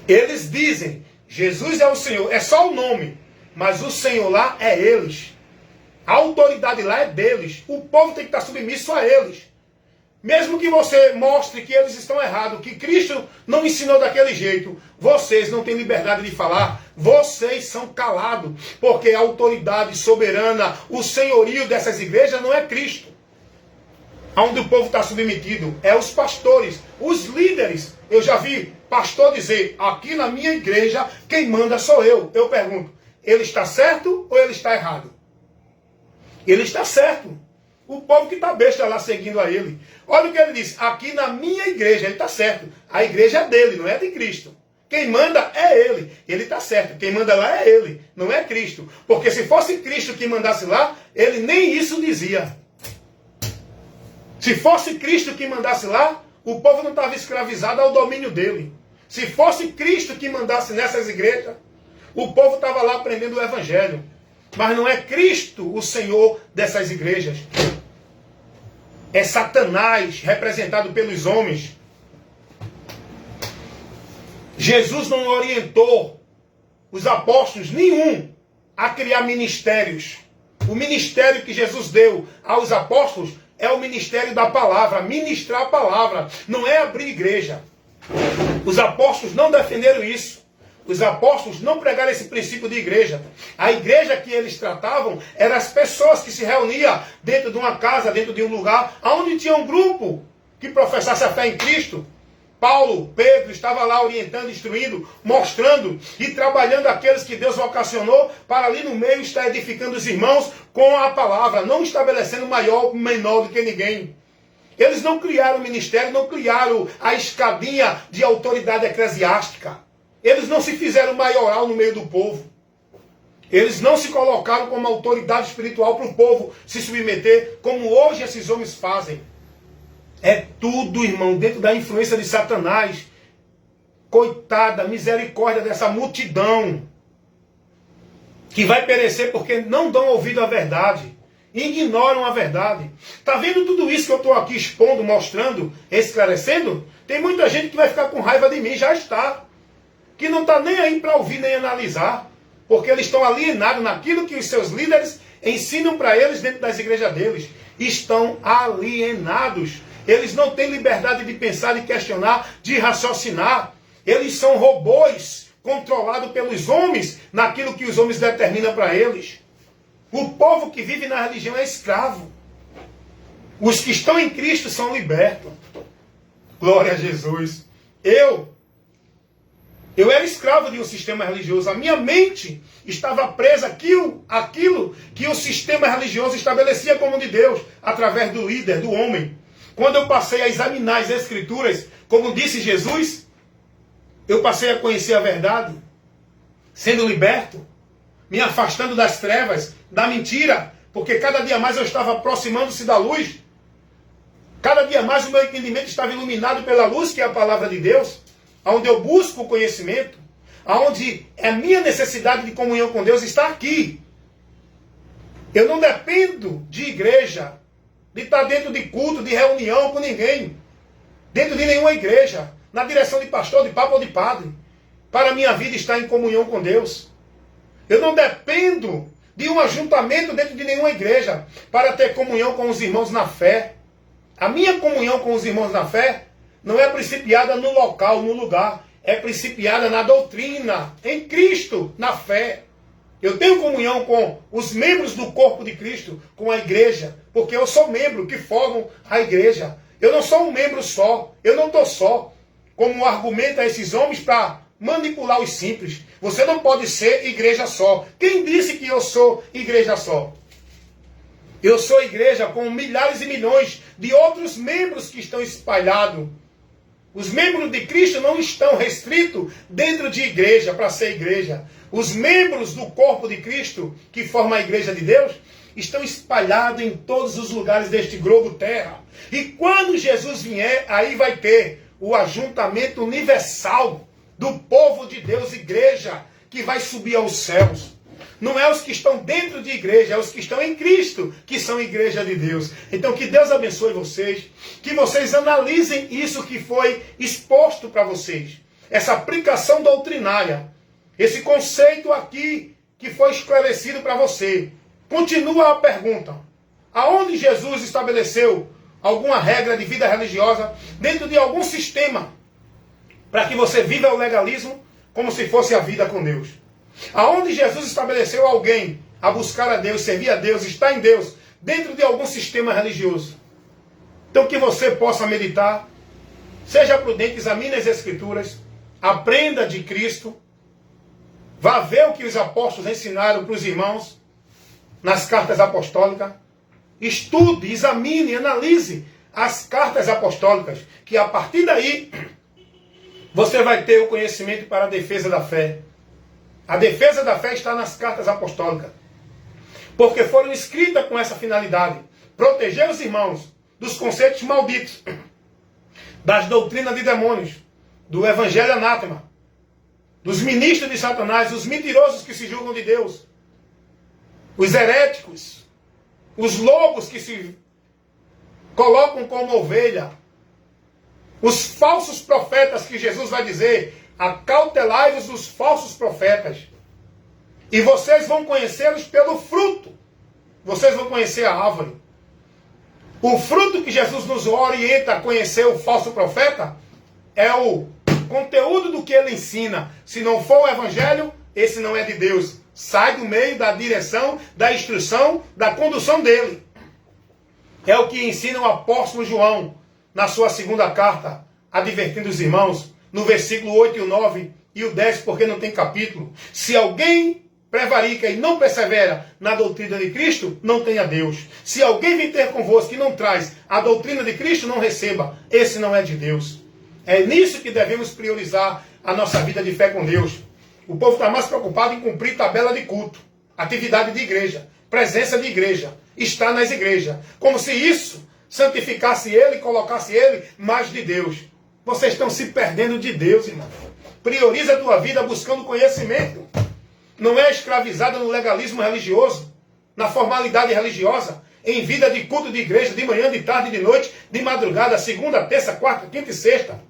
Eles dizem, Jesus é o Senhor, é só o nome, mas o Senhor lá é eles. A autoridade lá é deles. O povo tem que estar submisso a eles. Mesmo que você mostre que eles estão errados, que Cristo não ensinou daquele jeito, vocês não têm liberdade de falar, vocês são calados, porque a autoridade soberana, o senhorio dessas igrejas não é Cristo. Onde o povo está submetido é os pastores, os líderes. Eu já vi pastor dizer, aqui na minha igreja, quem manda sou eu. Eu pergunto, ele está certo ou ele está errado? Ele está certo. O povo que está besta lá seguindo a ele. Olha o que ele diz. Aqui na minha igreja, ele está certo. A igreja é dele, não é de Cristo. Quem manda é ele. Ele está certo. Quem manda lá é ele, não é Cristo. Porque se fosse Cristo que mandasse lá, ele nem isso dizia. Se fosse Cristo que mandasse lá, o povo não estava escravizado ao domínio dele. Se fosse Cristo que mandasse nessas igrejas, o povo estava lá aprendendo o Evangelho. Mas não é Cristo o Senhor dessas igrejas. É Satanás representado pelos homens. Jesus não orientou os apóstolos nenhum a criar ministérios. O ministério que Jesus deu aos apóstolos é o ministério da palavra, ministrar a palavra, não é abrir igreja. Os apóstolos não defenderam isso. os apóstolos não pregaram esse princípio de igreja. A igreja que eles tratavam eram as pessoas que se reuniam dentro de uma casa, dentro de um lugar, onde tinha um grupo que professasse a fé em Cristo. Paulo, Pedro, estava lá orientando, instruindo, mostrando e trabalhando aqueles que Deus vocacionou para ali no meio estar edificando os irmãos com a palavra, não estabelecendo maior ou menor do que ninguém. Eles não criaram o ministério, não criaram a escadinha de autoridade eclesiástica. Eles não se fizeram maioral no meio do povo. Eles não se colocaram como autoridade espiritual para o povo se submeter, como hoje esses homens fazem. É tudo, irmão, dentro da influência de Satanás. Coitada, misericórdia dessa multidão que vai perecer porque não dão ouvido à verdade. Ignoram a verdade. Está vendo tudo isso que eu estou aqui expondo, mostrando, esclarecendo? Tem muita gente que vai ficar com raiva de mim, já está. Que não está nem aí para ouvir nem analisar. Porque eles estão alienados naquilo que os seus líderes ensinam para eles dentro das igrejas deles. Estão alienados. Eles não têm liberdade de pensar, de questionar, de raciocinar. Eles são robôs controlados pelos homens naquilo que os homens determinam para eles. O povo que vive na religião é escravo. Os que estão em Cristo são libertos. Glória a Jesus. Eu era escravo de um sistema religioso. A minha mente estava presa àquilo que o sistema religioso estabelecia como de Deus, através do líder, do homem. Quando eu passei a examinar as Escrituras, como disse Jesus, eu passei a conhecer a verdade, sendo liberto, me afastando das trevas, da mentira, porque cada dia mais eu estava aproximando-se da luz. Cada dia mais o meu entendimento estava iluminado pela luz, que é a palavra de Deus, onde eu busco o conhecimento, onde a minha necessidade de comunhão com Deus está aqui. Eu não dependo de igreja, de estar dentro de culto, de reunião com ninguém, dentro de nenhuma igreja, na direção de pastor, de papa ou de padre, para a minha vida estar em comunhão com Deus. Eu não dependo de um ajuntamento dentro de nenhuma igreja, para ter comunhão com os irmãos na fé. A minha comunhão com os irmãos na fé não é principiada no local, no lugar. É principiada na doutrina, em Cristo, na fé. Eu tenho comunhão com os membros do corpo de Cristo, com a igreja, porque eu sou membro que formam a igreja. Eu não sou um membro só, eu não estou só. Como argumenta esses homens para manipular os simples. Você não pode ser igreja só. Quem disse que eu sou igreja só? Eu sou igreja com milhares e milhões de outros membros que estão espalhados. Os membros de Cristo não estão restritos dentro de igreja, para ser igreja. Os membros do corpo de Cristo, que formam a igreja de Deus, estão espalhados em todos os lugares deste globo terra. E quando Jesus vier, aí vai ter o ajuntamento universal do povo de Deus, igreja, que vai subir aos céus. Não é os que estão dentro de igreja, é os que estão em Cristo, que são igreja de Deus. Então que Deus abençoe vocês, que vocês analisem isso que foi exposto para vocês. Essa aplicação doutrinária, esse conceito aqui que foi esclarecido para você. Continua a pergunta. Aonde Jesus estabeleceu alguma regra de vida religiosa dentro de algum sistema para que você viva o legalismo como se fosse a vida com Deus? Aonde Jesus estabeleceu alguém a buscar a Deus, servir a Deus, estar em Deus, dentro de algum sistema religioso? Então que você possa meditar, seja prudente, examine as Escrituras, aprenda de Cristo, vá ver o que os apóstolos ensinaram para os irmãos nas cartas apostólicas, estude, examine, analise as cartas apostólicas, que a partir daí você vai ter o conhecimento para a defesa da fé. A defesa da fé está nas cartas apostólicas. Porque foram escritas com essa finalidade. Proteger os irmãos dos conceitos malditos, das doutrinas de demônios, do evangelho anátema, dos ministros de Satanás, os mentirosos que se julgam de Deus, os heréticos, os lobos que se colocam como ovelha, os falsos profetas que Jesus vai dizer: acautelai-vos dos falsos profetas. E vocês vão conhecê-los pelo fruto. Vocês vão conhecer a árvore. O fruto que Jesus nos orienta a conhecer o falso profeta é o conteúdo do que ele ensina, se não for o evangelho, esse não é de Deus. Sai do meio da direção, da instrução, da condução dele. É o que ensina o apóstolo João na sua segunda carta, advertindo os irmãos, no versículo 8 e o 9 e o 10, porque não tem capítulo. Se alguém prevarica e não persevera na doutrina de Cristo, não tem a Deus. Se alguém vem ter convosco e não traz a doutrina de Cristo, não receba. Esse não é de Deus. É nisso que devemos priorizar a nossa vida de fé com Deus. O povo está mais preocupado em cumprir tabela de culto, atividade de igreja, presença de igreja, estar nas igrejas. Como se isso santificasse ele e colocasse ele mais de Deus. Vocês estão se perdendo de Deus, irmão. Prioriza a tua vida buscando conhecimento. Não é escravizada no legalismo religioso, na formalidade religiosa, em vida de culto de igreja, de manhã, de tarde, de noite, de madrugada, segunda, terça, quarta, quinta e sexta.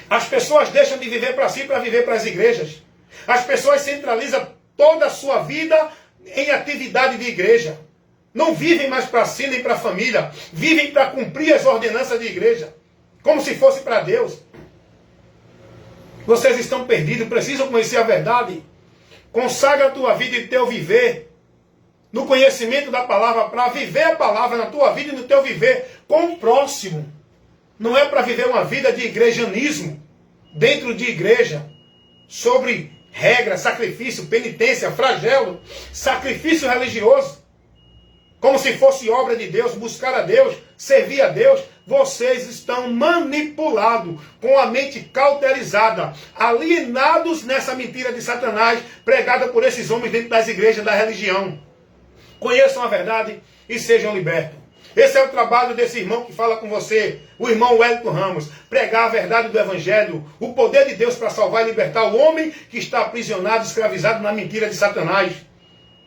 As pessoas deixam de viver para si para viver para as igrejas. As pessoas centralizam toda a sua vida em atividade de igreja. Não vivem mais para si nem para a família. Vivem para cumprir as ordenanças de igreja. Como se fosse para Deus. Vocês estão perdidos, precisam conhecer a verdade. Consagra a tua vida e teu viver no conhecimento da palavra, para viver a palavra na tua vida e no teu viver com o próximo. Não é para viver uma vida de igrejanismo, dentro de igreja, sobre regra, sacrifício, penitência, flagelo, sacrifício religioso, como se fosse obra de Deus, buscar a Deus, servir a Deus. Vocês estão manipulados, com a mente cauterizada, alienados nessa mentira de Satanás, pregada por esses homens dentro das igrejas da religião. Conheçam a verdade e sejam libertos. Esse é o trabalho desse irmão que fala com você, o irmão Wellington Ramos. Pregar a verdade do Evangelho, o poder de Deus para salvar e libertar o homem que está aprisionado, escravizado na mentira de Satanás.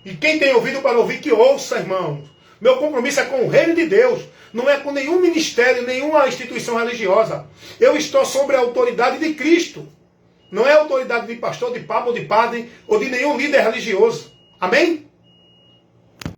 E quem tem ouvido para ouvir, que ouça, irmãos. Meu compromisso é com o reino de Deus, não é com nenhum ministério, nenhuma instituição religiosa. Eu estou sobre a autoridade de Cristo. Não é a autoridade de pastor, de papa ou de padre, ou de nenhum líder religioso. Amém?